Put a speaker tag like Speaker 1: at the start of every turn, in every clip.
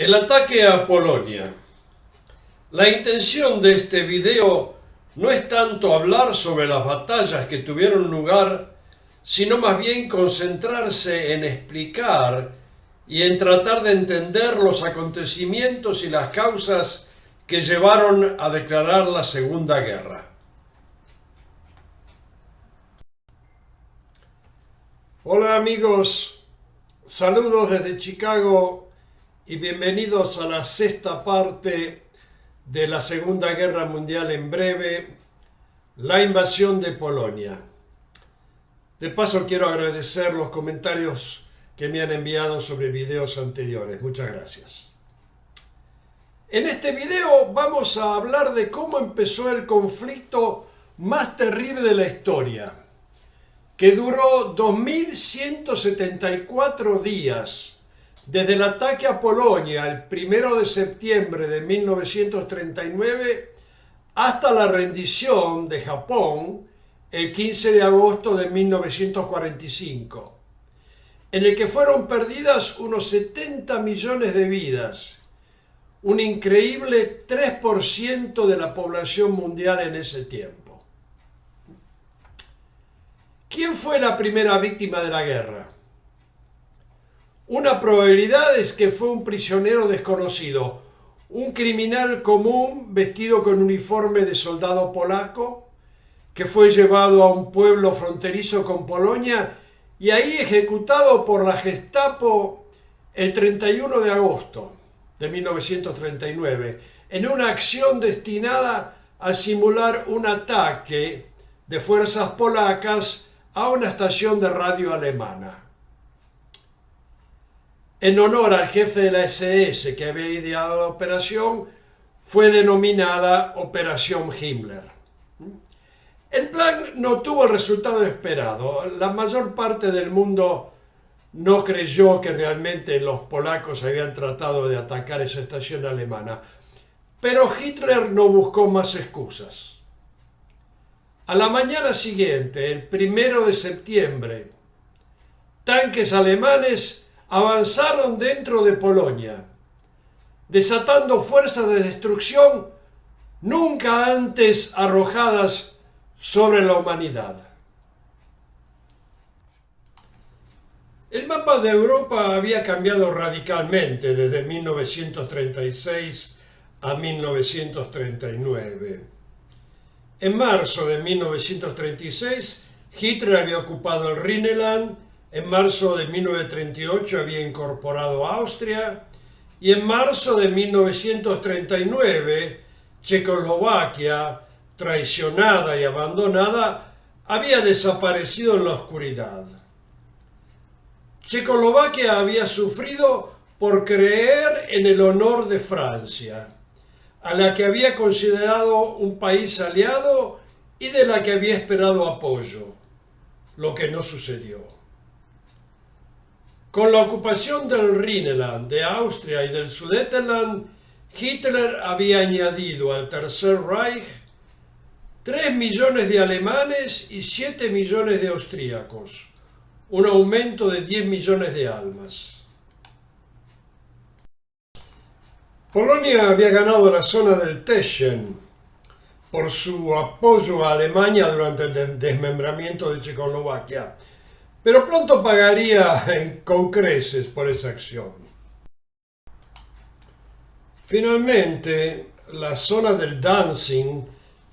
Speaker 1: El ataque a Polonia. La intención de este video no es tanto hablar sobre las batallas que tuvieron lugar, sino más bien concentrarse en explicar y en tratar de entender los acontecimientos y las causas que llevaron a declarar la Segunda Guerra. Hola amigos, saludos desde Chicago y bienvenidos a la sexta parte de la Segunda Guerra Mundial en breve, la invasión de Polonia. De paso quiero agradecer los comentarios que me han enviado sobre videos anteriores. Muchas gracias. En este video vamos a hablar de cómo empezó el conflicto más terrible de la historia, que duró 2174 días, desde el ataque a Polonia el 1 de septiembre de 1939 hasta la rendición de Japón el 15 de agosto de 1945, en el que fueron perdidas unos 70 millones de vidas, un increíble 3% de la población mundial en ese tiempo. ¿Quién fue la primera víctima de la guerra? Una probabilidad es que fue un prisionero desconocido, un criminal común vestido con uniforme de soldado polaco, que fue llevado a un pueblo fronterizo con Polonia y ahí ejecutado por la Gestapo el 31 de agosto de 1939, en una acción destinada a simular un ataque de fuerzas polacas a una estación de radio alemana. En honor al jefe de la SS que había ideado la operación, fue denominada Operación Himmler. El plan no tuvo el resultado esperado. La mayor parte del mundo no creyó que realmente los polacos habían tratado de atacar esa estación alemana. Pero Hitler no buscó más excusas. A la mañana siguiente, el 1 de septiembre, tanques alemanes avanzaron dentro de Polonia, desatando fuerzas de destrucción nunca antes arrojadas sobre la humanidad. El mapa de Europa había cambiado radicalmente desde 1936 a 1939. En marzo de 1936, Hitler había ocupado el Rhineland. En marzo de 1938 había incorporado Austria y en marzo de 1939 Checoslovaquia, traicionada y abandonada, había desaparecido en la oscuridad. Checoslovaquia había sufrido por creer en el honor de Francia, a la que había considerado un país aliado y de la que había esperado apoyo, lo que no sucedió. Con la ocupación del Rhineland, de Austria y del Sudetenland, Hitler había añadido al Tercer Reich 3 millones de alemanes y 7 millones de austríacos, un aumento de 10 millones de almas. Polonia había ganado la zona del Teschen por su apoyo a Alemania durante el desmembramiento de Checoslovaquia, pero pronto pagaría con creces por esa acción. Finalmente, la zona del Danzig,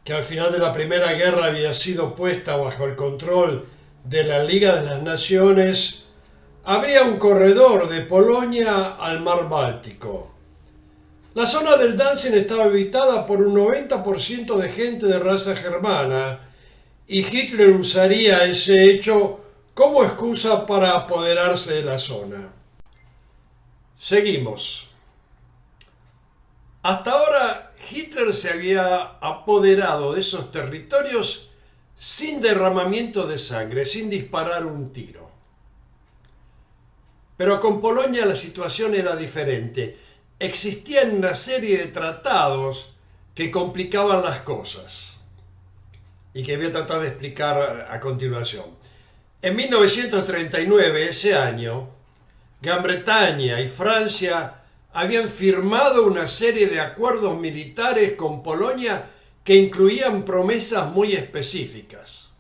Speaker 1: que al final de la Primera Guerra había sido puesta bajo el control de la Liga de las Naciones, abría un corredor de Polonia al mar Báltico. La zona del Danzig estaba habitada por un 90% de gente de raza germana y Hitler usaría ese hecho como excusa para apoderarse de la zona. Seguimos. Hasta ahora Hitler se había apoderado de esos territorios sin derramamiento de sangre, sin disparar un tiro. Pero con Polonia la situación era diferente. Existían una serie de tratados que complicaban las cosas y que voy a tratar de explicar a continuación. En 1939, ese año, Gran Bretaña y Francia habían firmado una serie de acuerdos militares con Polonia que incluían promesas muy específicas.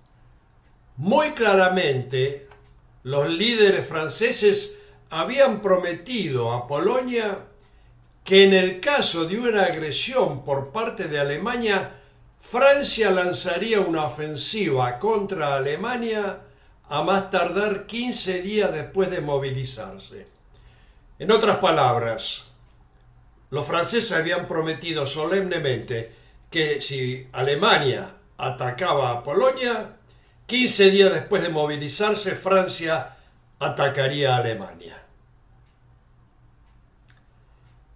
Speaker 1: Muy claramente, los líderes franceses habían prometido a Polonia que en el caso de una agresión por parte de Alemania, Francia lanzaría una ofensiva contra Alemania a más tardar 15 días después de movilizarse. En otras palabras, los franceses habían prometido solemnemente que si Alemania atacaba a Polonia, 15 días después de movilizarse, Francia atacaría a Alemania.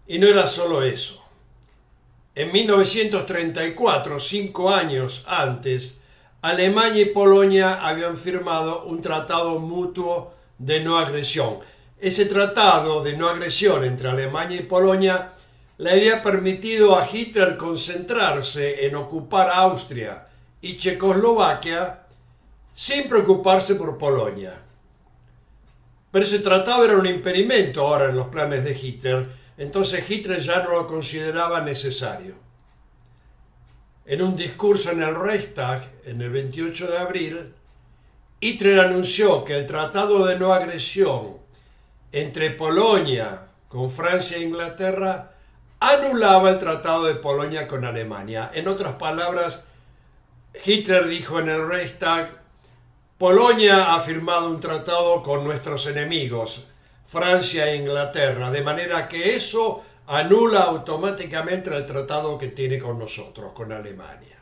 Speaker 1: Y no era solo eso. En 1934, 5 años antes, Alemania y Polonia habían firmado un tratado mutuo de no agresión. Ese tratado de no agresión entre Alemania y Polonia le había permitido a Hitler concentrarse en ocupar Austria y Checoslovaquia sin preocuparse por Polonia. Pero ese tratado era un impedimento ahora en los planes de Hitler. Entonces Hitler ya no lo consideraba necesario. En un discurso en el Reichstag, en el 28 de abril, Hitler anunció que el tratado de no agresión entre Polonia con Francia e Inglaterra anulaba el tratado de Polonia con Alemania. En otras palabras, Hitler dijo en el Reichstag: Polonia ha firmado un tratado con nuestros enemigos, Francia e Inglaterra, de manera que eso anula automáticamente el tratado que tiene con nosotros, con Alemania.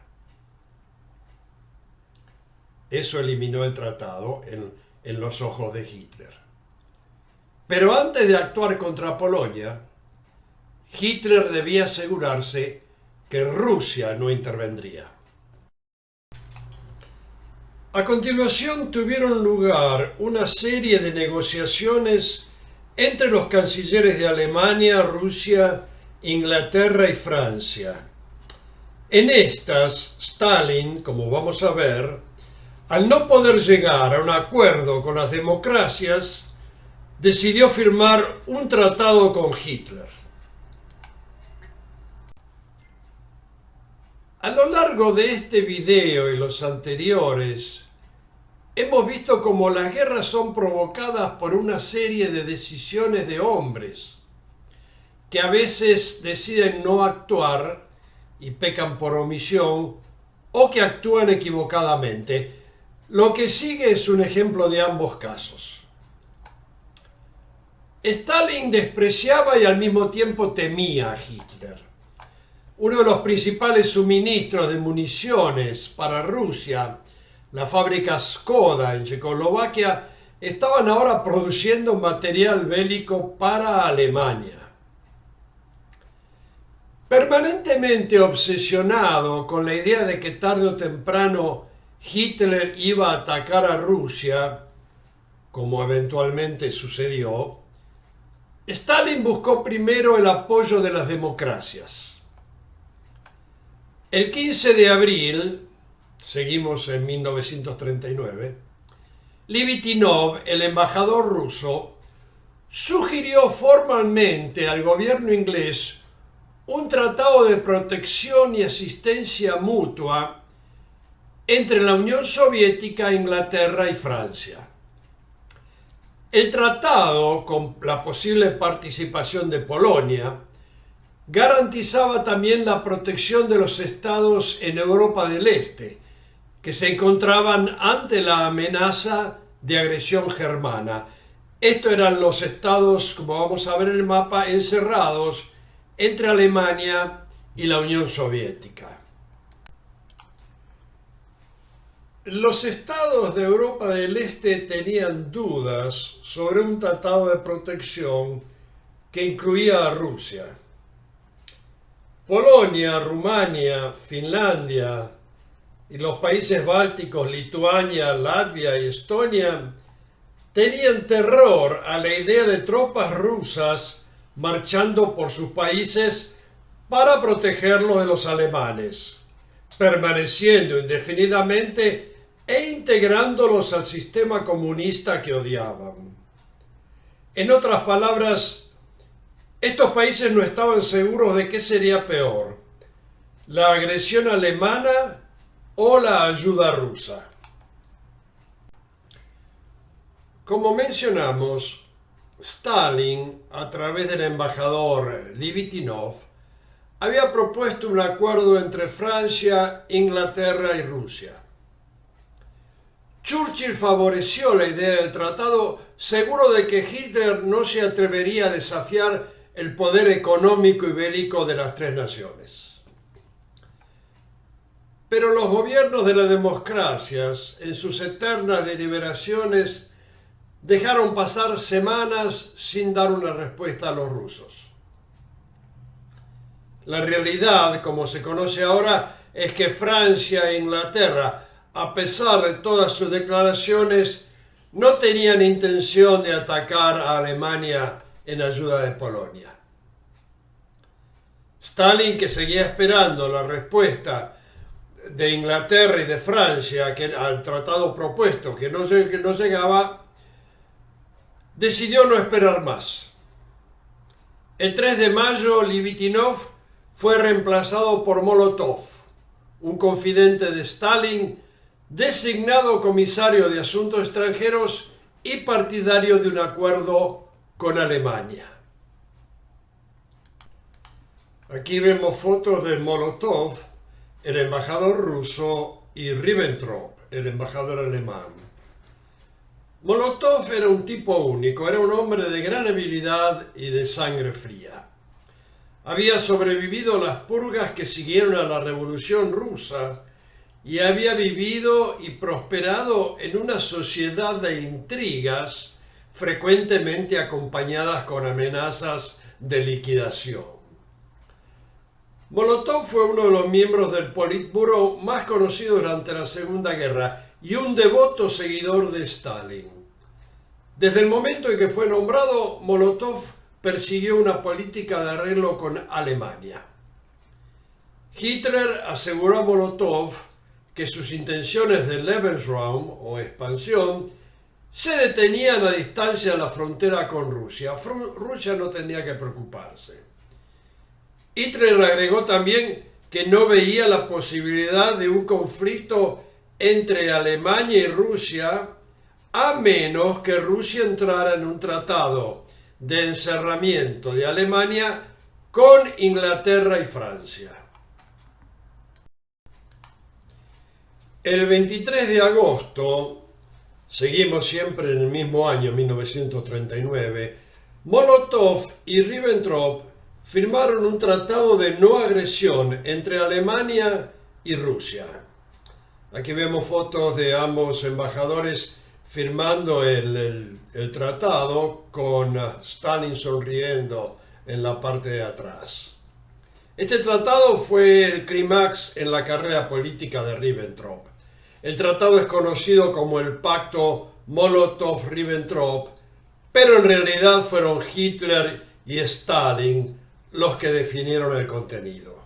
Speaker 1: Eso eliminó el tratado en los ojos de Hitler. Pero antes de actuar contra Polonia, Hitler debía asegurarse que Rusia no intervendría. A continuación tuvieron lugar una serie de negociaciones entre los cancilleres de Alemania, Rusia, Inglaterra y Francia. En estas, Stalin, como vamos a ver, al no poder llegar a un acuerdo con las democracias, decidió firmar un tratado con Hitler. A lo largo de este video y los anteriores, hemos visto cómo las guerras son provocadas por una serie de decisiones de hombres que a veces deciden no actuar y pecan por omisión o que actúan equivocadamente. Lo que sigue es un ejemplo de ambos casos. Stalin despreciaba y al mismo tiempo temía a Hitler. Uno de los principales suministros de municiones para Rusia, la fábrica Skoda en Checoslovaquia, estaban ahora produciendo material bélico para Alemania. Permanentemente obsesionado con la idea de que tarde o temprano Hitler iba a atacar a Rusia, como eventualmente sucedió, Stalin buscó primero el apoyo de las democracias. El 15 de abril, seguimos en 1939, Lebedev, el embajador ruso, sugirió formalmente al gobierno inglés un tratado de protección y asistencia mutua entre la Unión Soviética, Inglaterra y Francia. El tratado, con la posible participación de Polonia, garantizaba también la protección de los estados en Europa del Este, que se encontraban ante la amenaza de agresión germana. Estos eran los estados, como vamos a ver en el mapa, encerrados entre Alemania y la Unión Soviética. Los estados de Europa del Este tenían dudas sobre un tratado de protección que incluía a Rusia. Polonia, Rumania, Finlandia y los países bálticos, Lituania, Latvia y Estonia, tenían terror a la idea de tropas rusas marchando por sus países para protegerlos de los alemanes, permaneciendo indefinidamente e integrándolos al sistema comunista que odiaban. En otras palabras, Estos países no estaban seguros de qué sería peor, la agresión alemana o la ayuda rusa. Como mencionamos, Stalin, a través del embajador Livitinov, había propuesto un acuerdo entre Francia, Inglaterra y Rusia. Churchill favoreció la idea del tratado, seguro de que Hitler no se atrevería a desafiar el poder económico y bélico de las tres naciones. Pero los gobiernos de las democracias, en sus eternas deliberaciones, dejaron pasar semanas sin dar una respuesta a los rusos. La realidad, como se conoce ahora, es que Francia e Inglaterra, a pesar de todas sus declaraciones, no tenían intención de atacar a Alemania en ayuda de Polonia. Stalin, que seguía esperando la respuesta de Inglaterra y de Francia al tratado propuesto, que no llegaba, decidió no esperar más. El 3 de mayo, Livitinov fue reemplazado por Molotov, un confidente de Stalin, designado comisario de Asuntos Extranjeros y partidario de un acuerdo con Alemania. Aquí vemos fotos de Molotov, el embajador ruso, y Ribbentrop, el embajador alemán. Molotov era un tipo único, era un hombre de gran habilidad y de sangre fría. Había sobrevivido a las purgas que siguieron a la Revolución Rusa y había vivido y prosperado en una sociedad de intrigas frecuentemente acompañadas con amenazas de liquidación. Molotov fue uno de los miembros del Politburo más conocido durante la Segunda Guerra y un devoto seguidor de Stalin. Desde el momento en que fue nombrado, Molotov persiguió una política de arreglo con Alemania. Hitler aseguró a Molotov que sus intenciones de Lebensraum o expansión se detenían a distancia de la frontera con Rusia. Rusia no tenía que preocuparse. Hitler agregó también que no veía la posibilidad de un conflicto entre Alemania y Rusia a menos que Rusia entrara en un tratado de encerramiento de Alemania con Inglaterra y Francia. El 23 de agosto, seguimos siempre en el mismo año, 1939, Molotov y Ribbentrop firmaron un tratado de no agresión entre Alemania y Rusia. Aquí vemos fotos de ambos embajadores firmando el tratado con Stalin sonriendo en la parte de atrás. Este tratado fue el clímax en la carrera política de Ribbentrop. El tratado es conocido como el Pacto Molotov-Ribbentrop, pero en realidad fueron Hitler y Stalin los que definieron el contenido.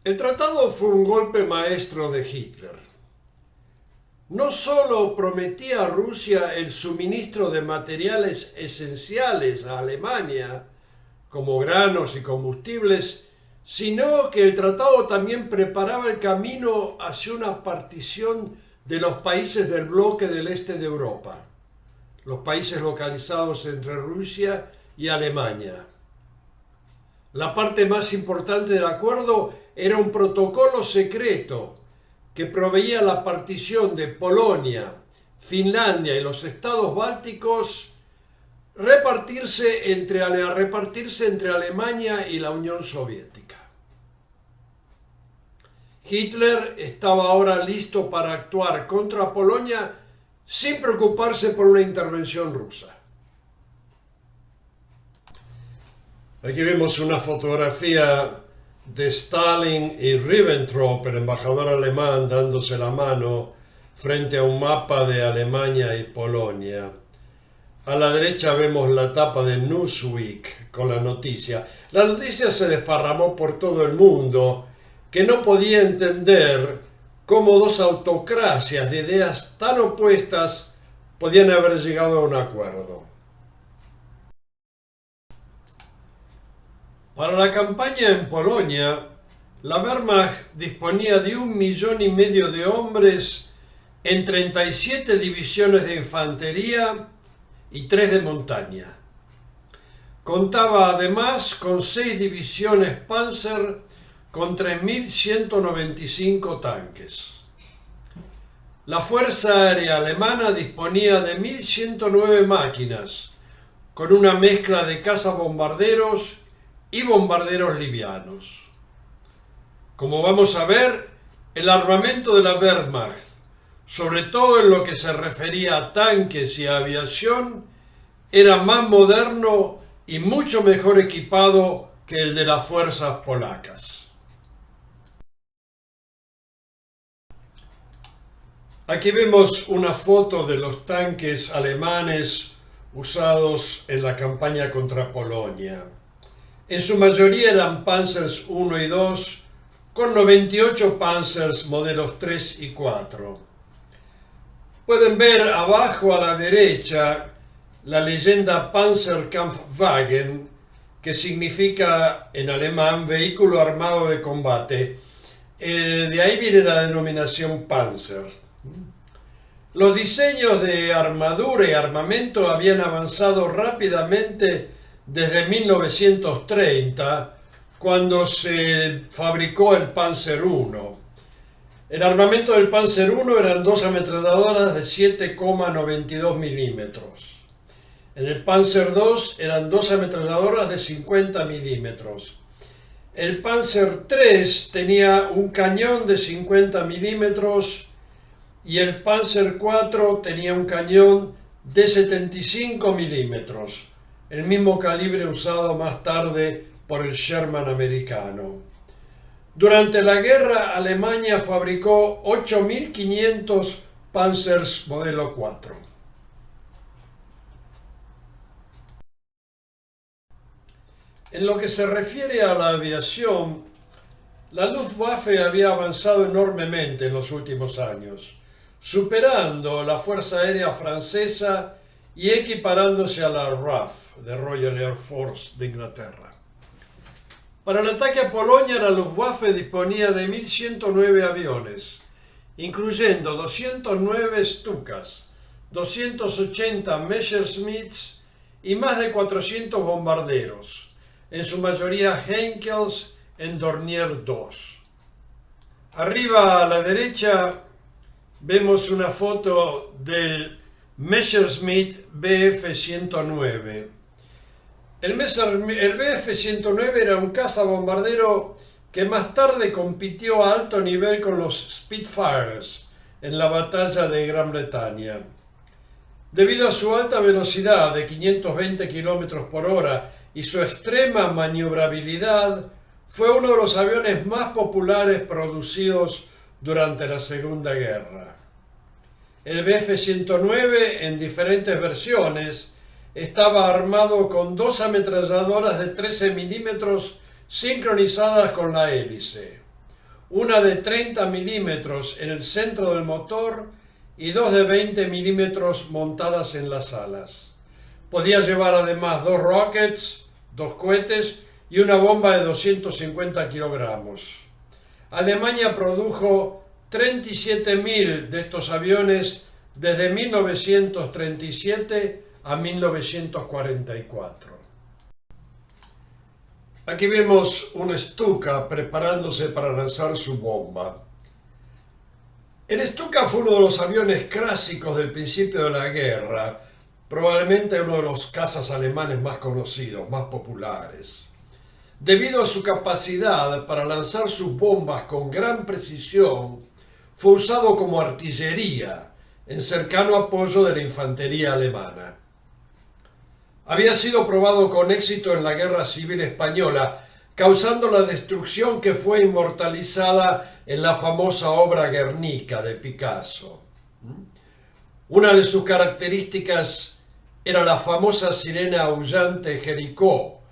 Speaker 1: El tratado fue un golpe maestro de Hitler. No solo prometía a Rusia el suministro de materiales esenciales a Alemania, como granos y combustibles, sino que el tratado también preparaba el camino hacia una partición de los países del bloque del este de Europa, los países localizados entre Rusia y Alemania. La parte más importante del acuerdo era un protocolo secreto que proveía la partición de Polonia, Finlandia y los estados bálticos repartirse entre Alemania y la Unión Soviética. Hitler estaba ahora listo para actuar contra Polonia sin preocuparse por una intervención rusa. Aquí vemos una fotografía de Stalin y Ribbentrop, el embajador alemán, dándose la mano frente a un mapa de Alemania y Polonia. A la derecha vemos la tapa de Newsweek con la noticia. La noticia se desparramó por todo el mundo, que no podía entender cómo dos autocracias de ideas tan opuestas podían haber llegado a un acuerdo. Para la campaña en Polonia, la Wehrmacht disponía de 1,5 millones de hombres en 37 divisiones de infantería y 3 de montaña. Contaba además con 6 divisiones Panzer con 3.195 tanques. La Fuerza Aérea Alemana disponía de 1.109 máquinas, con una mezcla de cazabombarderos y bombarderos livianos. Como vamos a ver, el armamento de la Wehrmacht, sobre todo en lo que se refería a tanques y a aviación, era más moderno y mucho mejor equipado que el de las fuerzas polacas. Aquí vemos una foto de los tanques alemanes usados en la campaña contra Polonia. En su mayoría eran Panzers 1 y 2, con 98 Panzers modelos 3 y 4. Pueden ver abajo a la derecha la leyenda Panzerkampfwagen, que significa en alemán vehículo armado de combate. De ahí viene la denominación Panzer. Los diseños de armadura y armamento habían avanzado rápidamente desde 1930, cuando se fabricó el Panzer I. El armamento del Panzer I eran 2 ametralladoras de 7,92 milímetros. En el Panzer II eran 2 ametralladoras de 50 milímetros. El Panzer III tenía un cañón de 50 milímetros y el Panzer IV tenía un cañón de 75 milímetros, el mismo calibre usado más tarde por el Sherman americano. Durante la guerra, Alemania fabricó 8.500 Panzers modelo 4. En lo que se refiere a la aviación, la Luftwaffe había avanzado enormemente en los últimos años, superando la Fuerza Aérea Francesa y equiparándose a la RAF, de Royal Air Force de Inglaterra. Para el ataque a Polonia, la Luftwaffe disponía de 1.109 aviones, incluyendo 209 Stukas, 280 Messerschmitts y más de 400 bombarderos, en su mayoría Henkels en Dornier 2. Arriba a la derecha vemos una foto del Messerschmitt Bf-109. El Bf-109 era un cazabombardero que más tarde compitió a alto nivel con los Spitfires en la batalla de Gran Bretaña. Debido a su alta velocidad de 520 km por hora y su extrema maniobrabilidad, fue uno de los aviones más populares producidos durante la Segunda Guerra. El Bf-109, en diferentes versiones, estaba armado con 2 ametralladoras de 13 milímetros sincronizadas con la hélice, una de 30 milímetros en el centro del motor y 2 de 20 milímetros montadas en las alas. Podía llevar además 2 rockets, 2 cohetes y una bomba de 250 kilogramos. Alemania produjo 37.000 de estos aviones desde 1937 a 1944. Aquí vemos un Stuka preparándose para lanzar su bomba. El Stuka fue uno de los aviones clásicos del principio de la guerra, probablemente uno de los cazas alemanes más conocidos, más populares. Debido a su capacidad para lanzar sus bombas con gran precisión, fue usado como artillería en cercano apoyo de la infantería alemana. Había sido probado con éxito en la Guerra Civil Española, causando la destrucción que fue inmortalizada en la famosa obra Guernica de Picasso. Una de sus características era la famosa sirena aullante Jericó,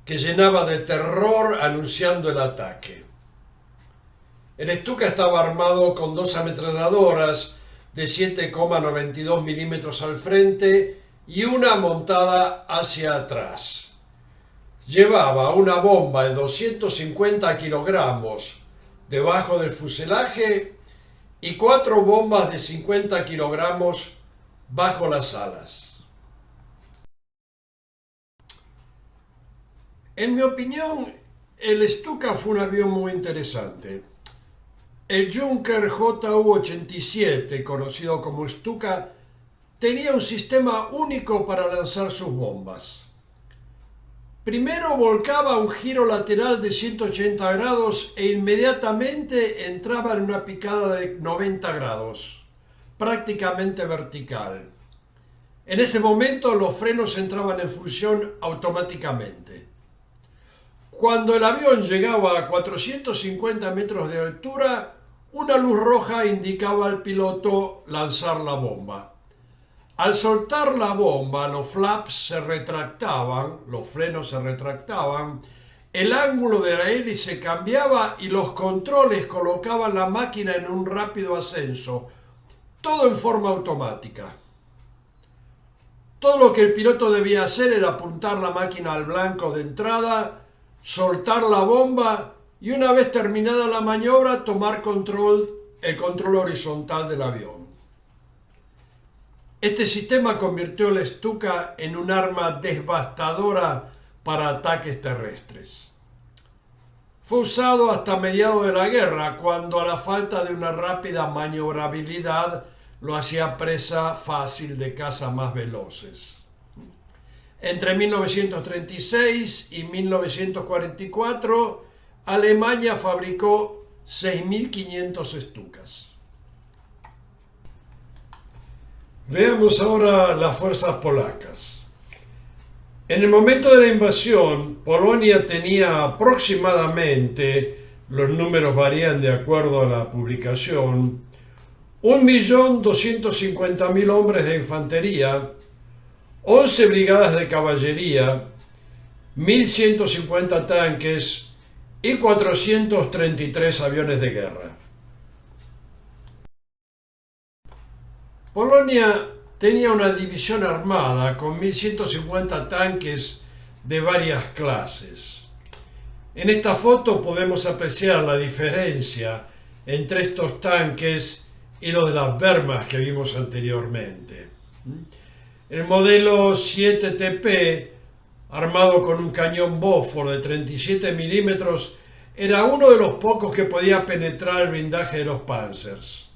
Speaker 1: que llenaba de terror anunciando el ataque. El Stuka estaba armado con 2 ametralladoras de 7,92 milímetros al frente y una montada hacia atrás. llevaba una bomba de 250 kilogramos debajo del fuselaje y 4 bombas de 50 kilogramos bajo las alas. En mi opinión, el Stuka fue un avión muy interesante. El Junkers Ju-87, conocido como Stuka, tenía un sistema único para lanzar sus bombas. Primero volcaba un giro lateral de 180 grados e inmediatamente entraba en una picada de 90 grados, prácticamente vertical. En ese momento los frenos entraban en función automáticamente. Cuando el avión llegaba a 450 metros de altura, una luz roja indicaba al piloto lanzar la bomba. Al soltar la bomba, los flaps se retractaban, los frenos se retractaban, el ángulo de la hélice cambiaba y los controles colocaban la máquina en un rápido ascenso, todo en forma automática. Todo lo que el piloto debía hacer era apuntar la máquina al blanco de entrada, soltar la bomba y una vez terminada la maniobra tomar el control horizontal del avión. Este sistema convirtió el Stuka en un arma devastadora para ataques terrestres. Fue usado hasta mediados de la guerra, cuando a la falta de una rápida maniobrabilidad lo hacía presa fácil de cazas más veloces. Entre 1936 y 1944, Alemania fabricó 6.500 Stukas. Veamos ahora las fuerzas polacas. En el momento de la invasión, Polonia tenía aproximadamente, los números varían de acuerdo a la publicación, 1.250.000 hombres de infantería, 11 brigadas de caballería, 1.150 tanques y 433 aviones de guerra. Polonia tenía una división armada con 1.150 tanques de varias clases. En esta foto podemos apreciar la diferencia entre estos tanques y los de las Wehrmacht que vimos anteriormente. El modelo 7TP, armado con un cañón Bofors de 37 milímetros, era uno de los pocos que podía penetrar el blindaje de los Panzers.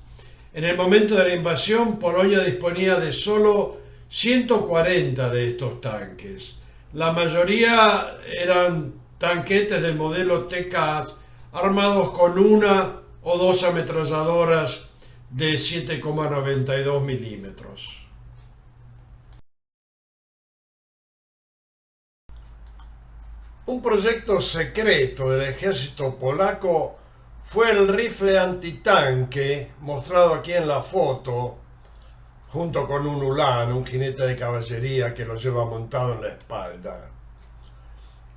Speaker 1: En el momento de la invasión, Polonia disponía de solo 140 de estos tanques. La mayoría eran tanquetes del modelo TK, armados con una o dos ametralladoras de 7,92 milímetros. Un proyecto secreto del ejército polaco fue el rifle antitanque, mostrado aquí en la foto, junto con un ulán, un jinete de caballería que lo lleva montado en la espalda.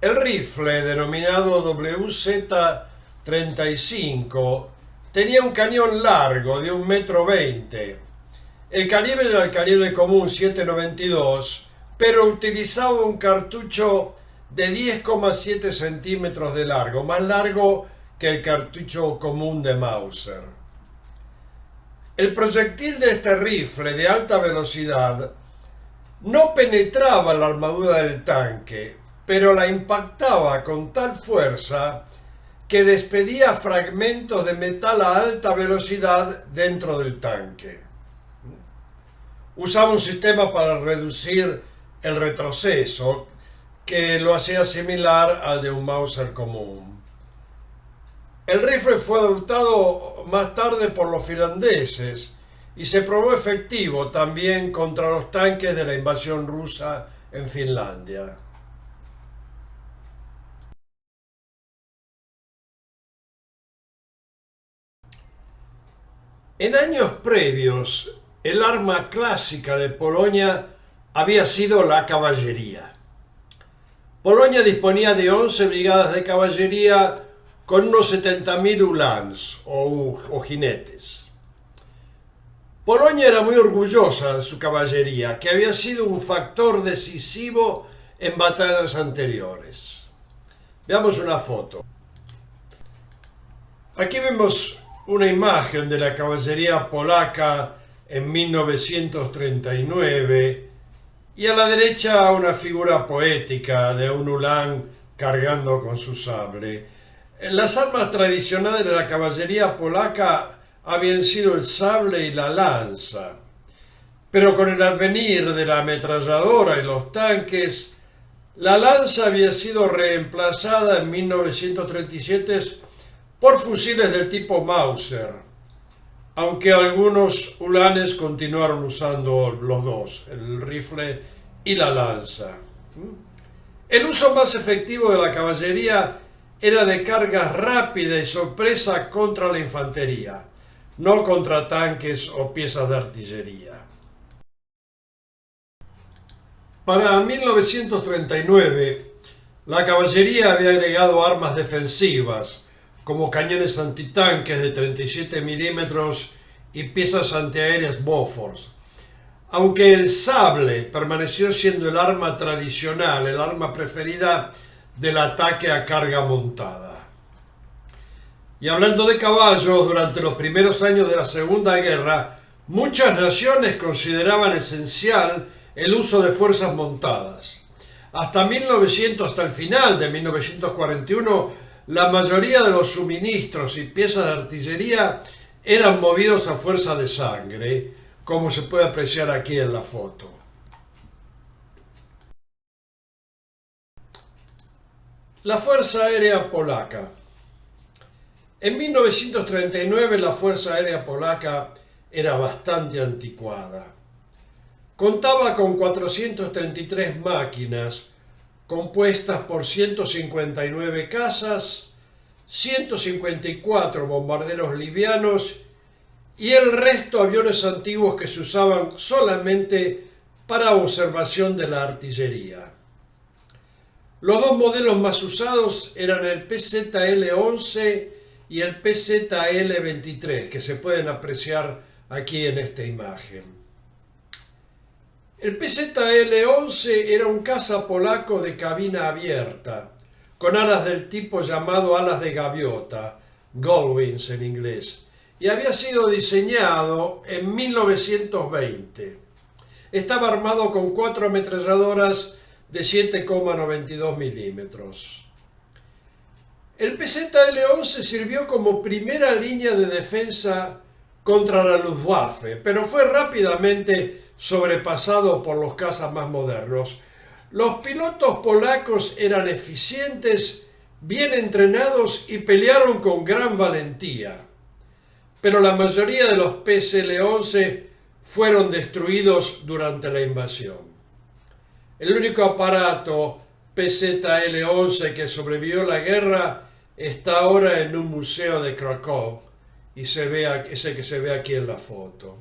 Speaker 1: El rifle, denominado WZ-35, tenía un cañón largo de 1,20 m. El calibre era el calibre común 7.92, pero utilizaba un cartucho de 10,7 centímetros de largo, más largo que el cartucho común de Mauser. El proyectil de este rifle de alta velocidad no penetraba la armadura del tanque, pero la impactaba con tal fuerza que despedía fragmentos de metal a alta velocidad dentro del tanque. Usaba un sistema para reducir el retroceso que lo hacía similar al de un Mauser común. El rifle fue adoptado más tarde por los finlandeses y se probó efectivo también contra los tanques de la invasión rusa en Finlandia. En años previos, el arma clásica de Polonia había sido la caballería. Polonia disponía de 11 brigadas de caballería con unos 70.000 uláns o jinetes. Polonia era muy orgullosa de su caballería, que había sido un factor decisivo en batallas anteriores. Veamos una foto. Aquí vemos una imagen de la caballería polaca en 1939 y a la derecha una figura poética de un ulán cargando con su sable. Las armas tradicionales de la caballería polaca habían sido el sable y la lanza, pero con el advenir de la ametralladora y los tanques, la lanza había sido reemplazada en 1937 por fusiles del tipo Mauser, aunque algunos ulanes continuaron usando los dos, el rifle y la lanza. El uso más efectivo de la caballería era de carga rápida y sorpresa contra la infantería, no contra tanques o piezas de artillería. Para 1939, la caballería había agregado armas defensivas, como cañones antitanques de 37 milímetros y piezas antiaéreas Bofors. Aunque el sable permaneció siendo el arma tradicional, el arma preferida del ataque a carga montada. Y hablando de caballos, durante los primeros años de la Segunda Guerra, muchas naciones consideraban esencial el uso de fuerzas montadas. Hasta el final de 1941, la mayoría de los suministros y piezas de artillería eran movidos a fuerza de sangre, como se puede apreciar aquí en la foto. La Fuerza Aérea Polaca. En 1939 la Fuerza Aérea Polaca era bastante anticuada. Contaba con 433 máquinas, compuestas por 159 cazas, 154 bombarderos livianos y el resto aviones antiguos que se usaban solamente para observación de la artillería. Los dos modelos más usados eran el PZL-11 y el PZL-23, que se pueden apreciar aquí en esta imagen. El PZL-11 era un caza polaco de cabina abierta, con alas del tipo llamado alas de gaviota, gullwings en inglés, y había sido diseñado en 1920. Estaba armado con 4 ametralladoras de 7,92 milímetros. El PZL-11 sirvió como primera línea de defensa contra la Luftwaffe, pero fue rápidamente sobrepasado por los cazas más modernos. Los pilotos polacos eran eficientes, bien entrenados y pelearon con gran valentía, pero la mayoría de los PZL-11 fueron destruidos durante la invasión. El único aparato PZL-11 que sobrevivió a la guerra está ahora en un museo de Cracovia y ese que se ve aquí en la foto.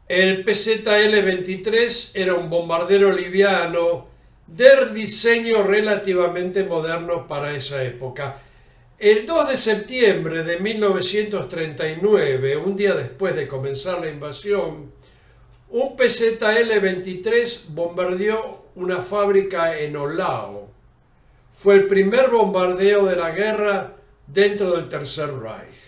Speaker 1: El PZL-23 era un bombardero liviano de diseño relativamente moderno para esa época. El 2 de septiembre de 1939, un día después de comenzar la invasión, un PZL-23 bombardeó una fábrica en Ohlau. Fue el primer bombardeo de la guerra dentro del Tercer Reich.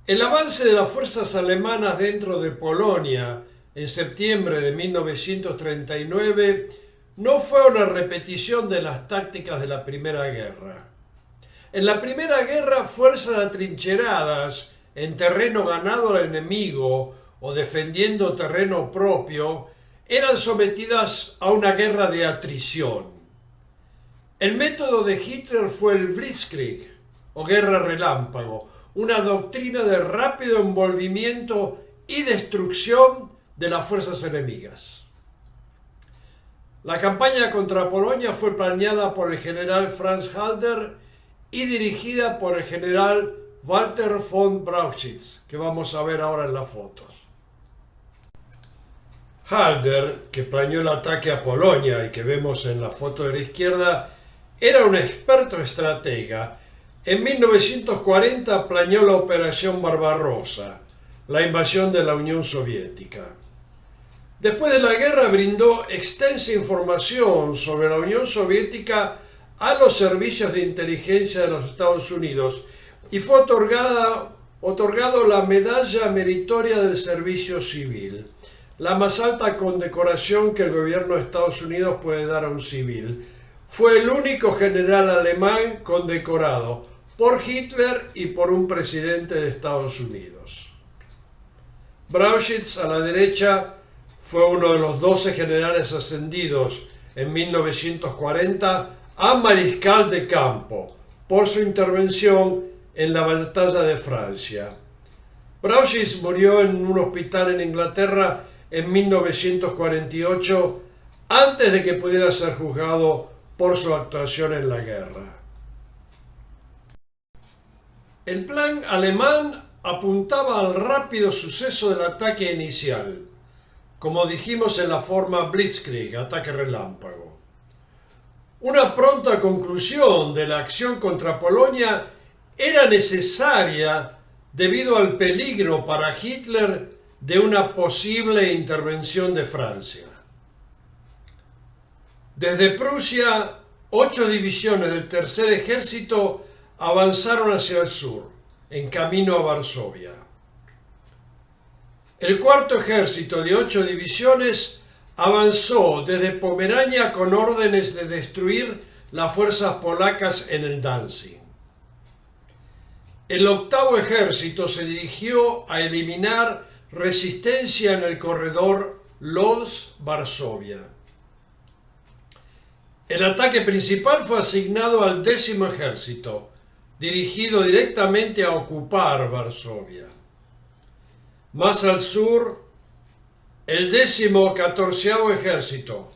Speaker 1: El avance de las fuerzas alemanas dentro de Polonia en septiembre de 1939 no fue una repetición de las tácticas de la Primera Guerra. En la Primera Guerra, fuerzas atrincheradas en terreno ganado al enemigo o defendiendo terreno propio eran sometidas a una guerra de atrición. El método de Hitler fue el Blitzkrieg o guerra relámpago, una doctrina de rápido envolvimiento y destrucción de las fuerzas enemigas. La campaña contra Polonia fue planeada por el general Franz Halder y dirigida por el general Walter von Brauchitsch, que vamos a ver ahora en las fotos. Halder, que planeó el ataque a Polonia y que vemos en la foto de la izquierda, era un experto estratega, En 1940 planeó la Operación Barbarossa, la invasión de la Unión Soviética. Después de la guerra brindó extensa información sobre la Unión Soviética a los servicios de inteligencia de los Estados Unidos y fue otorgado la Medalla Meritoria del Servicio Civil, la más alta condecoración que el gobierno de Estados Unidos puede dar a un civil. Fue el único general alemán condecorado por Hitler y por un presidente de Estados Unidos. Brauchitsch, a la derecha, fue uno de los 12 generales ascendidos en 1940 a mariscal de campo por su intervención en la batalla de Francia. Brauchitsch murió en un hospital en Inglaterra en 1948 antes de que pudiera ser juzgado por su actuación en la guerra. El plan alemán apuntaba al rápido suceso del ataque inicial, como dijimos en la forma Blitzkrieg, ataque relámpago. Una pronta conclusión de la acción contra Polonia era necesaria debido al peligro para Hitler de una posible intervención de Francia. Desde Prusia, 8 divisiones del Tercer Ejército avanzaron hacia el sur, en camino a Varsovia. El Cuarto Ejército de 8 divisiones avanzó desde Pomerania con órdenes de destruir las fuerzas polacas en el Danzig. El Octavo Ejército se dirigió a eliminar resistencia en el corredor Lodz-Varsovia. El ataque principal fue asignado al 10º Ejército, dirigido directamente a ocupar Varsovia. Más al sur, el 14º Ejército,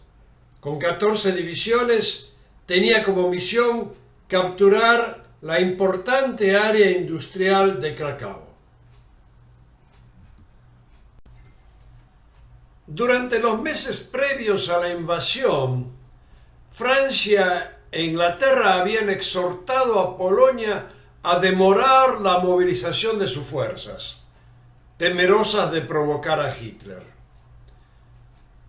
Speaker 1: con 14 divisiones, tenía como misión capturar la importante área industrial de Cracovia. Durante los meses previos a la invasión, Francia e Inglaterra habían exhortado a Polonia a demorar la movilización de sus fuerzas, temerosas de provocar a Hitler.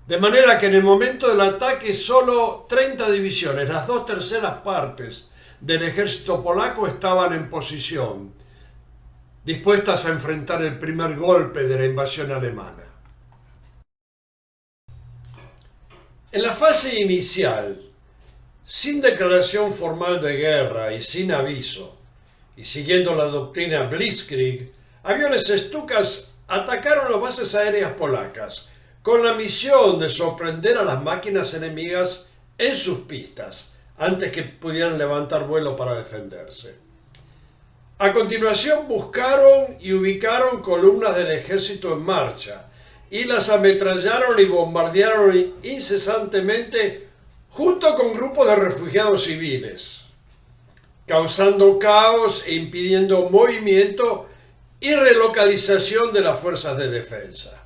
Speaker 1: De manera que en el momento del ataque solo 30 divisiones, las 2/3 partes del ejército polaco, estaban en posición, dispuestas a enfrentar el primer golpe de la invasión alemana. En la fase inicial, sin declaración formal de guerra y sin aviso, y siguiendo la doctrina Blitzkrieg, aviones Stukas atacaron las bases aéreas polacas con la misión de sorprender a las máquinas enemigas en sus pistas antes que pudieran levantar vuelo para defenderse. A continuación buscaron y ubicaron columnas del ejército en marcha y las ametrallaron y bombardearon incesantemente junto con grupos de refugiados civiles, causando caos e impidiendo movimiento y relocalización de las fuerzas de defensa.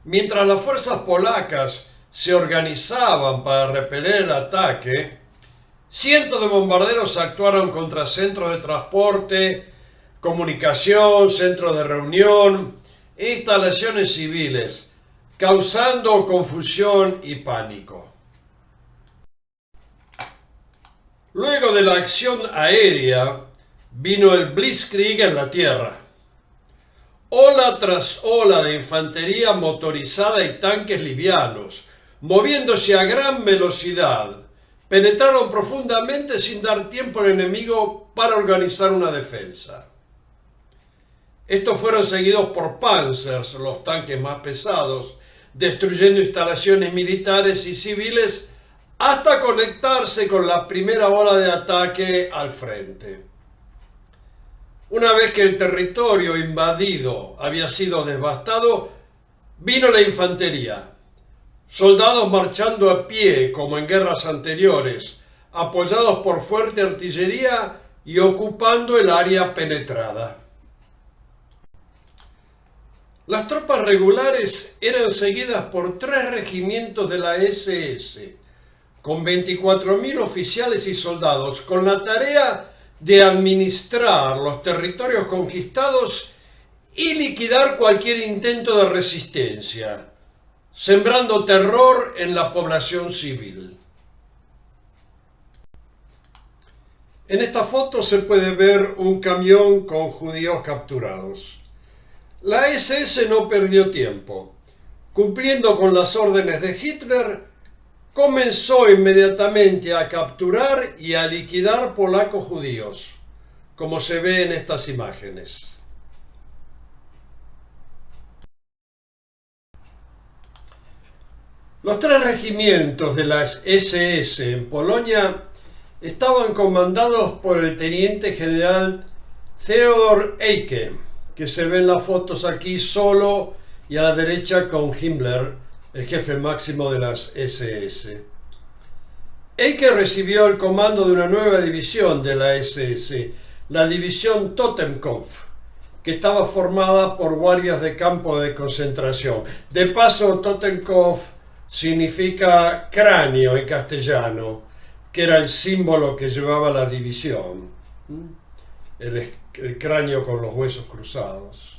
Speaker 1: Mientras las fuerzas polacas se organizaban para repeler el ataque, cientos de bombarderos actuaron contra centros de transporte, comunicación, centros de reunión e instalaciones civiles, causando confusión y pánico. Luego de la acción aérea, vino el Blitzkrieg en la tierra. Ola tras ola de infantería motorizada y tanques livianos, moviéndose a gran velocidad, penetraron profundamente sin dar tiempo al enemigo para organizar una defensa. Estos fueron seguidos por Panzers, los tanques más pesados, destruyendo instalaciones militares y civiles hasta conectarse con la primera ola de ataque al frente. Una vez que el territorio invadido había sido devastado, vino la infantería. Soldados marchando a pie como en guerras anteriores, apoyados por fuerte artillería y ocupando el área penetrada. Las tropas regulares eran seguidas por 3 regimientos de la SS, con 24.000 oficiales y soldados, con la tarea de administrar los territorios conquistados y liquidar cualquier intento de resistencia, sembrando terror en la población civil. En esta foto se puede ver un camión con judíos capturados. La SS no perdió tiempo. Cumpliendo con las órdenes de Hitler, comenzó inmediatamente a capturar y a liquidar polacos judíos, como se ve en estas imágenes. Los 3 regimientos de las SS en Polonia estaban comandados por el teniente general Theodor Eicke, que se ve en las fotos aquí solo y a la derecha con Himmler, el jefe máximo de las SS. Eicke recibió el comando de una nueva división de la SS, la división Totenkopf, que estaba formada por guardias de campo de concentración. De paso, Totenkopf significa cráneo en castellano, que era el símbolo que llevaba la división, el cráneo con los huesos cruzados.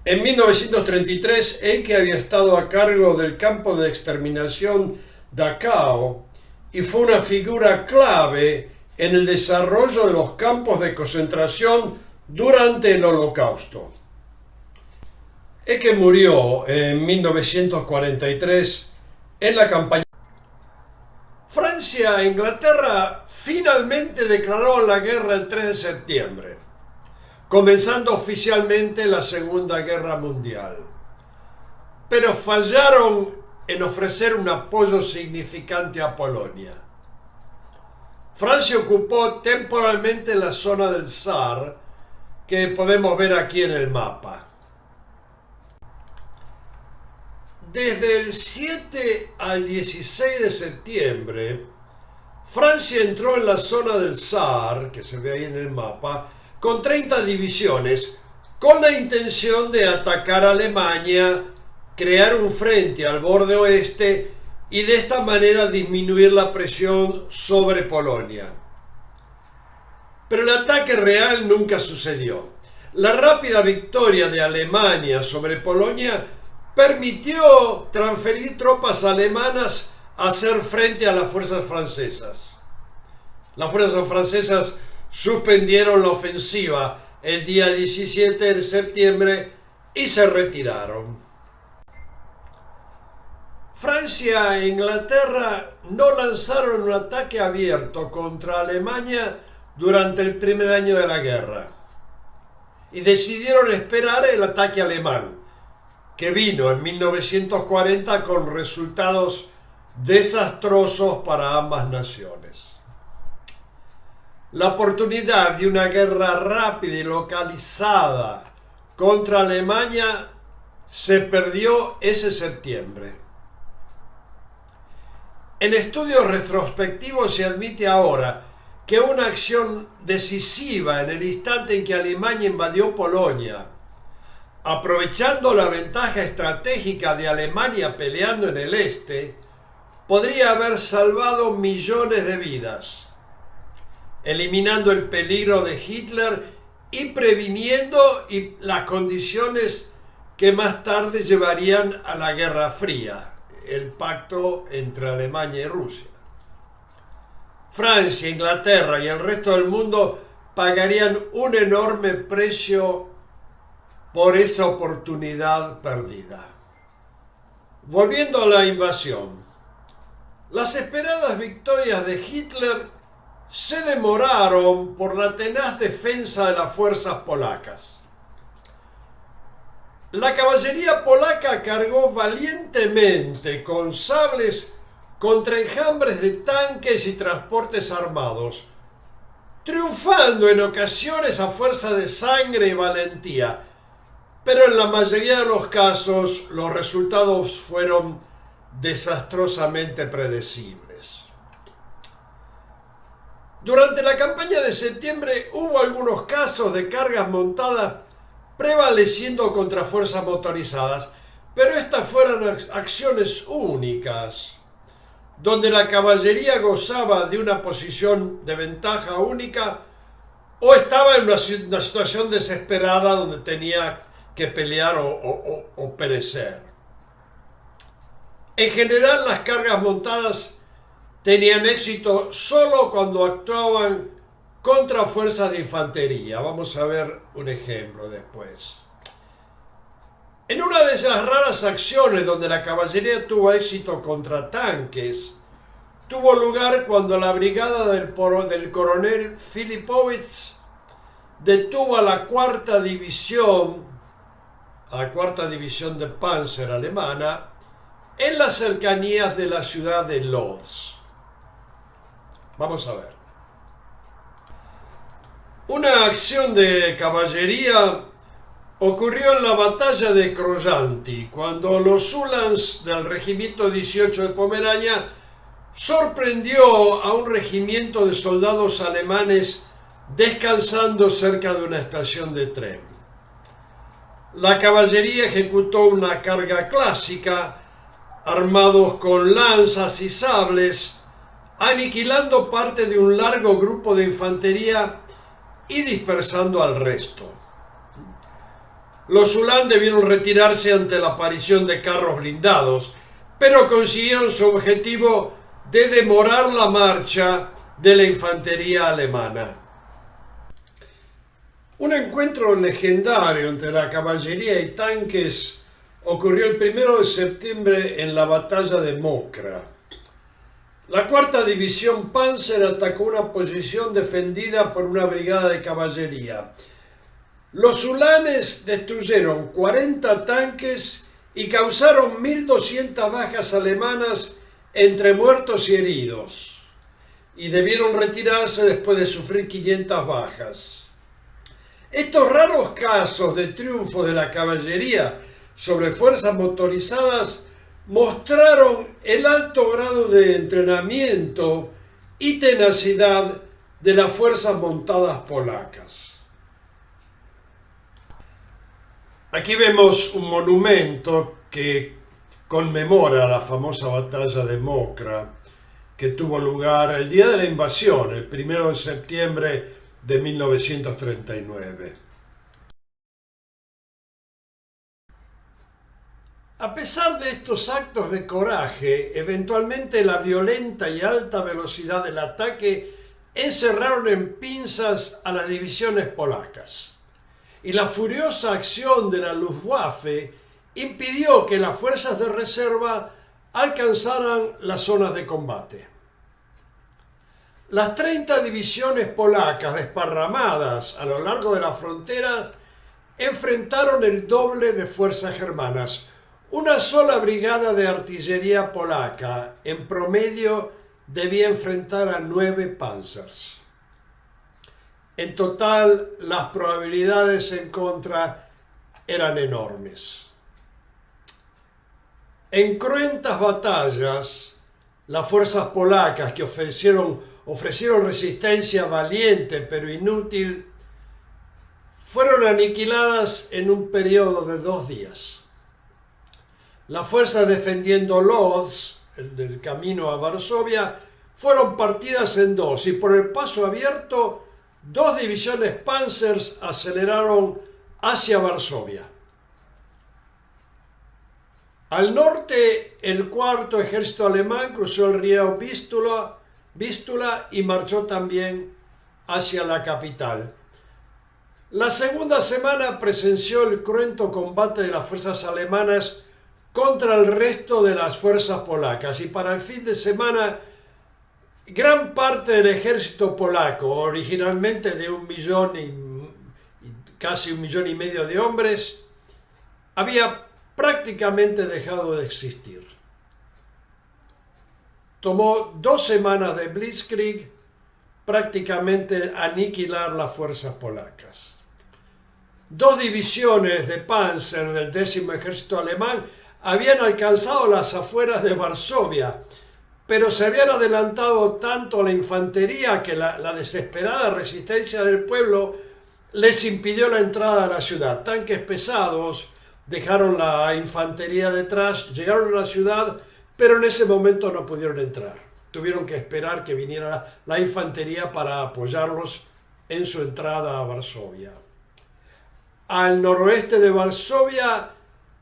Speaker 1: En 1933, Eicke había estado a cargo del campo de exterminación Dachau y fue una figura clave en el desarrollo de los campos de concentración durante el Holocausto. Eicke murió en 1943 en la campaña. Francia e Inglaterra finalmente declararon la guerra el 3 de septiembre, comenzando oficialmente la Segunda Guerra Mundial. Pero fallaron en ofrecer un apoyo significante a Polonia. Francia ocupó temporalmente la zona del Saar, que podemos ver aquí en el mapa. Desde el 7 al 16 de septiembre, Francia entró en la zona del Saar, que se ve ahí en el mapa, con 30 divisiones, con la intención de atacar a Alemania, crear un frente al borde oeste y de esta manera disminuir la presión sobre Polonia. Pero el ataque real nunca sucedió. La rápida victoria de Alemania sobre Polonia permitió transferir tropas alemanas a hacer frente a las fuerzas francesas. Las fuerzas francesas suspendieron la ofensiva el día 17 de septiembre y se retiraron. Francia e Inglaterra no lanzaron un ataque abierto contra Alemania durante el primer año de la guerra y decidieron esperar el ataque alemán, que vino en 1940 con resultados desastrosos para ambas naciones. La oportunidad de una guerra rápida y localizada contra Alemania se perdió ese septiembre. En estudios retrospectivos se admite ahora que una acción decisiva en el instante en que Alemania invadió Polonia, aprovechando la ventaja estratégica de Alemania peleando en el este, podría haber salvado millones de vidas, eliminando el peligro de Hitler y previniendo las condiciones que más tarde llevarían a la Guerra Fría, el pacto entre Alemania y Rusia. Francia, Inglaterra y el resto del mundo pagarían un enorme precio por esa oportunidad perdida. Volviendo a la invasión, las esperadas victorias de Hitler se demoraron por la tenaz defensa de las fuerzas polacas. La caballería polaca cargó valientemente con sables contra enjambres de tanques y transportes armados, triunfando en ocasiones a fuerza de sangre y valentía, pero en la mayoría de los casos los resultados fueron desastrosamente predecibles. Durante la campaña de septiembre hubo algunos casos de cargas montadas prevaleciendo contra fuerzas motorizadas, pero estas fueron acciones únicas. donde la caballería gozaba de una posición de ventaja única o estaba en una situación desesperada donde tenía que pelear o perecer. En general, las cargas montadas tenían éxito solo cuando actuaban contra fuerzas de infantería. Vamos a ver un ejemplo después. En una de esas raras acciones donde la caballería tuvo éxito contra tanques, tuvo lugar cuando la brigada del coronel Filipovich detuvo a la cuarta división de Panzer alemana en las cercanías de la ciudad de Lodz. Vamos a ver. Una acción de caballería ocurrió en la batalla de Krojanti, cuando los Uhlans del regimiento 18 de Pomerania sorprendió a un regimiento de soldados alemanes descansando cerca de una estación de tren. La caballería ejecutó una carga clásica, armados con lanzas y sables, aniquilando parte de un largo grupo de infantería y dispersando al resto. Los Uhlán debieron retirarse ante la aparición de carros blindados, pero consiguieron su objetivo de demorar la marcha de la infantería alemana. Un encuentro legendario entre la caballería y tanques ocurrió el 1 de septiembre en la batalla de Mokra. La cuarta división Panzer atacó una posición defendida por una brigada de caballería. Los uhlanes destruyeron 40 tanques y causaron 1.200 bajas alemanas entre muertos y heridos, y debieron retirarse después de sufrir 500 bajas. Estos raros casos de triunfo de la caballería sobre fuerzas motorizadas mostraron el alto grado de entrenamiento y tenacidad de las fuerzas montadas polacas. Aquí vemos un monumento que conmemora la famosa batalla de Mokra, que tuvo lugar el día de la invasión, el 1 de septiembre de 1939. A pesar de estos actos de coraje, eventualmente la violenta y alta velocidad del ataque encerraron en pinzas a las divisiones polacas, y la furiosa acción de la Luftwaffe impidió que las fuerzas de reserva alcanzaran las zonas de combate. Las 30 divisiones polacas desparramadas a lo largo de las fronteras enfrentaron el doble de fuerzas germanas. Una sola brigada de artillería polaca en promedio debía enfrentar a 9 panzers. En total, las probabilidades en contra eran enormes. En cruentas batallas, las fuerzas polacas que ofrecieron resistencia valiente pero inútil fueron aniquiladas en un periodo de 2 días. Las fuerzas defendiendo Lodz, el camino a Varsovia, fueron partidas en 2 y por el paso abierto 2 divisiones Panzers aceleraron hacia Varsovia. Al norte, el cuarto ejército alemán cruzó el río Vístula y marchó también hacia la capital. La segunda semana presenció el cruento combate de las fuerzas alemanas contra el resto de las fuerzas polacas, y para el fin de semana gran parte del ejército polaco, originalmente de 1 millón y casi 1,5 millones de hombres, había prácticamente dejado de existir. Tomó 2 semanas de Blitzkrieg prácticamente aniquilar las fuerzas polacas. 2 divisiones de Panzer del 10º ejército alemán habían alcanzado las afueras de Varsovia, pero se habían adelantado tanto a la infantería que la desesperada resistencia del pueblo les impidió la entrada a la ciudad. Tanques pesados dejaron la infantería detrás, llegaron a la ciudad, pero en ese momento no pudieron entrar. Tuvieron que esperar que viniera la infantería para apoyarlos en su entrada a Varsovia. Al noroeste de Varsovia,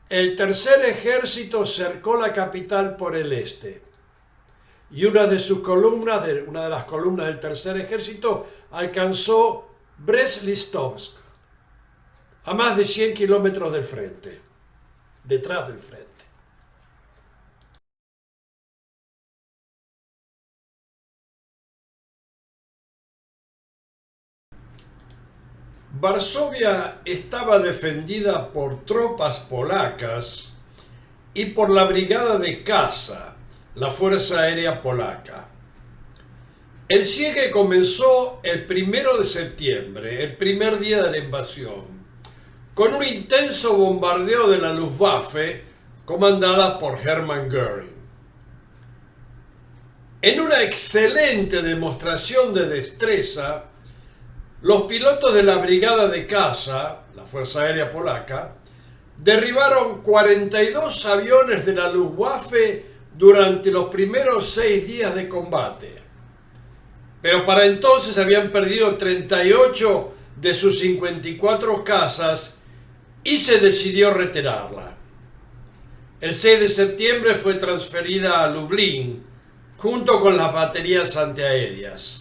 Speaker 1: el tercer ejército cercó la capital por el este. Y una de las columnas del tercer ejército alcanzó Brest-Litovsk, a más de 100 kilómetros del frente, detrás del frente. Varsovia estaba defendida por tropas polacas y por la Brigada de Caza, la Fuerza Aérea Polaca. El siegue comenzó el 1 de septiembre, el primer día de la invasión, con un intenso bombardeo de la Luftwaffe comandada por Hermann Göring. En una excelente demostración de destreza, los pilotos de la Brigada de Caza, la Fuerza Aérea Polaca, derribaron 42 aviones de la Luftwaffe durante los primeros 6 días de combate. Pero para entonces habían perdido 38 de sus 54 cazas y se decidió retirarla. El 6 de septiembre fue transferida a Lublin junto con las baterías antiaéreas.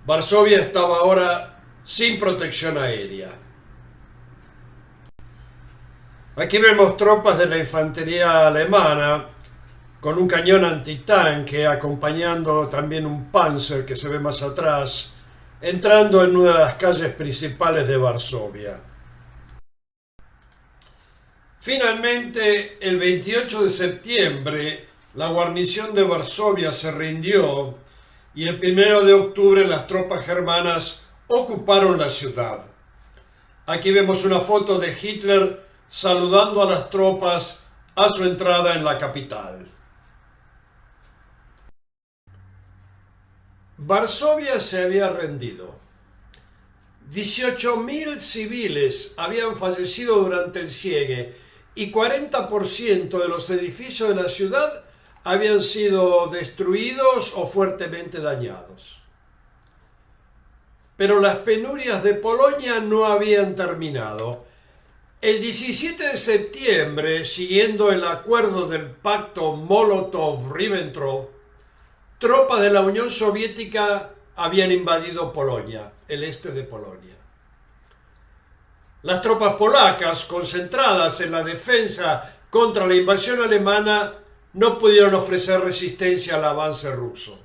Speaker 1: Varsovia estaba ahora sin protección aérea. Aquí vemos tropas de la infantería alemana con un cañón antitanque acompañando también un Panzer que se ve más atrás, entrando en una de las calles principales de Varsovia. Finalmente, el 28 de septiembre, la guarnición de Varsovia se rindió y el 1 de octubre las tropas germanas ocuparon la ciudad. Aquí vemos una foto de Hitler saludando a las tropas a su entrada en la capital. Varsovia se había rendido. 18.000 civiles habían fallecido durante el siegue y 40% de los edificios de la ciudad habían sido destruidos o fuertemente dañados. Pero las penurias de Polonia no habían terminado. El 17 de septiembre, siguiendo el acuerdo del pacto Molotov-Ribbentrop, tropas de la Unión Soviética habían invadido Polonia, el este de Polonia. Las tropas polacas, concentradas en la defensa contra la invasión alemana, no pudieron ofrecer resistencia al avance ruso.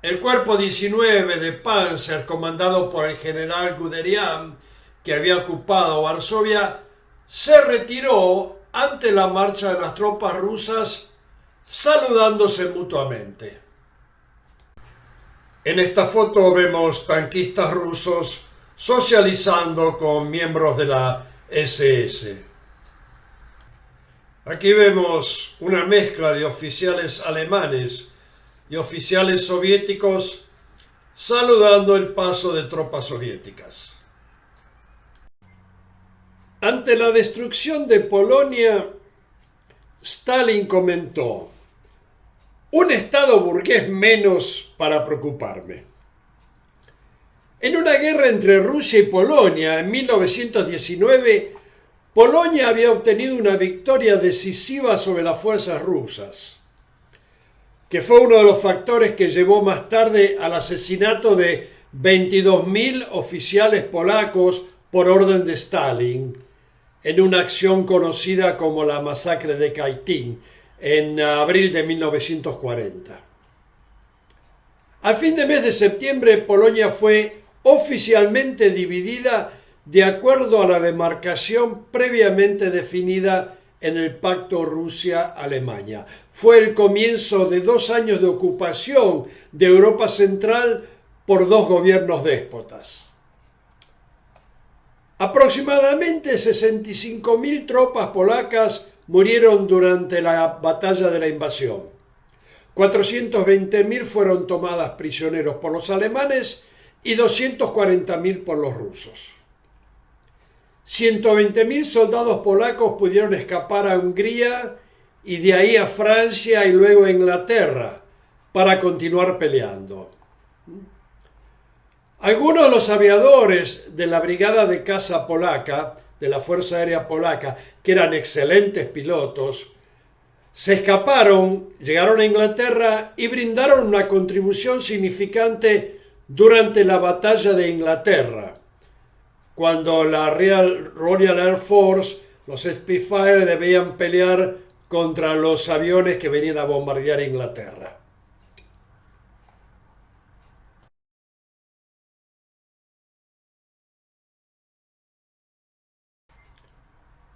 Speaker 1: El cuerpo 19 de Panzer, comandado por el general Guderian, que había ocupado Varsovia, se retiró ante la marcha de las tropas rusas, saludándose mutuamente. En esta foto vemos tanquistas rusos socializando con miembros de la SS. Aquí vemos una mezcla de oficiales alemanes y oficiales soviéticos saludando el paso de tropas soviéticas. Ante la destrucción de Polonia, Stalin comentó: un estado burgués menos para preocuparme. En una guerra entre Rusia y Polonia en 1919, Polonia había obtenido una victoria decisiva sobre las fuerzas rusas, que fue uno de los factores que llevó más tarde al asesinato de 22.000 oficiales polacos por orden de Stalin, en una acción conocida como la masacre de Katyn, en abril de 1940. Al fin de mes de septiembre, Polonia fue oficialmente dividida de acuerdo a la demarcación previamente definida en el Pacto Rusia-Alemania. Fue el comienzo de 2 años de ocupación de Europa Central por 2 gobiernos déspotas. Aproximadamente 65.000 tropas polacas murieron durante la batalla de la invasión. 420.000 fueron tomadas prisioneros por los alemanes y 240.000 por los rusos. 120.000 soldados polacos pudieron escapar a Hungría y de ahí a Francia y luego a Inglaterra para continuar peleando. Algunos de los aviadores de la Brigada de Caza Polaca, de la Fuerza Aérea Polaca, que eran excelentes pilotos, se escaparon, llegaron a Inglaterra y brindaron una contribución significante durante la batalla de Inglaterra, cuando la Royal Air Force, los Spitfire, debían pelear contra los aviones que venían a bombardear Inglaterra.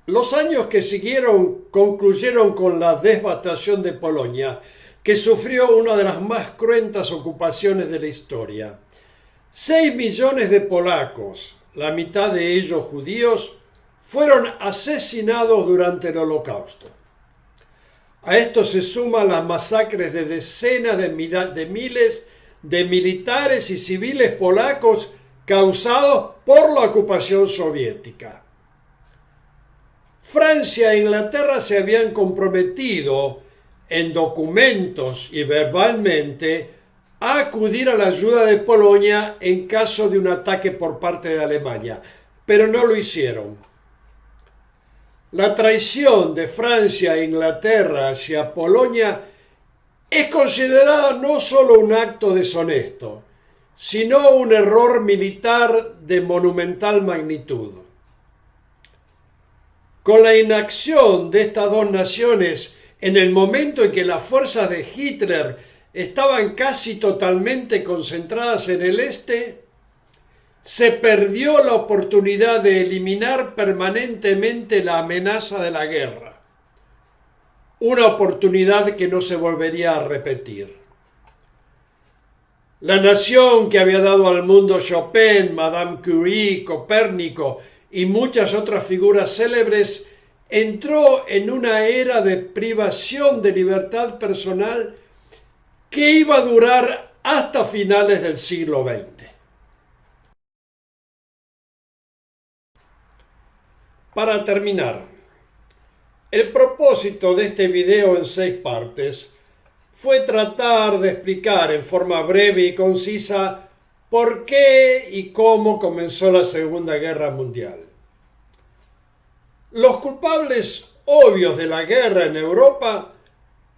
Speaker 1: Los años que siguieron concluyeron con la devastación de Polonia, que sufrió una de las más cruentas ocupaciones de la historia. 6 millones de polacos, la mitad de ellos judíos, fueron asesinados durante el Holocausto. A esto se suman las masacres de decenas de miles de militares y civiles polacos causados por la ocupación soviética. Francia e Inglaterra se habían comprometido en documentos y verbalmente a acudir a la ayuda de Polonia en caso de un ataque por parte de Alemania, pero no lo hicieron. La traición de Francia e Inglaterra hacia Polonia es considerada no solo un acto deshonesto, sino un error militar de monumental magnitud. Con la inacción de estas dos naciones en el momento en que las fuerzas de Hitler estaban casi totalmente concentradas en el este, se perdió la oportunidad de eliminar permanentemente la amenaza de la guerra. Una oportunidad que no se volvería a repetir. La nación que había dado al mundo Chopin, Madame Curie, Copérnico y muchas otras figuras célebres, entró en una era de privación de libertad personal que iba a durar hasta finales del siglo XX. Para terminar, el propósito de este video en 6 partes fue tratar de explicar en forma breve y concisa por qué y cómo comenzó la Segunda Guerra Mundial. Los culpables obvios de la guerra en Europa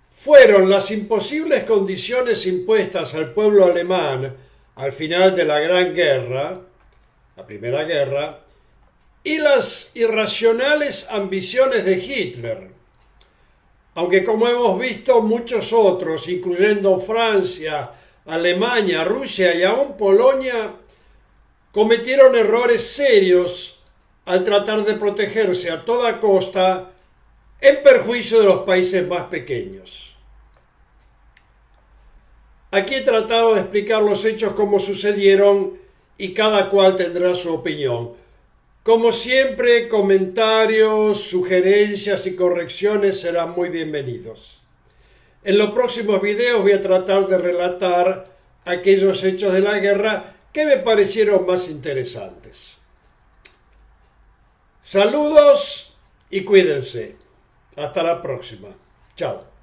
Speaker 1: fueron las imposibles condiciones impuestas al pueblo alemán al final de la Gran Guerra, la Primera Guerra, y las irracionales ambiciones de Hitler. Aunque, como hemos visto, muchos otros, incluyendo Francia, Alemania, Rusia y aún Polonia, cometieron errores serios al tratar de protegerse a toda costa en perjuicio de los países más pequeños. Aquí he tratado de explicar los hechos como sucedieron y cada cual tendrá su opinión. Como siempre, comentarios, sugerencias y correcciones serán muy bienvenidos. En los próximos videos voy a tratar de relatar aquellos hechos de la guerra que me parecieron más interesantes. Saludos y cuídense. Hasta la próxima. Chao.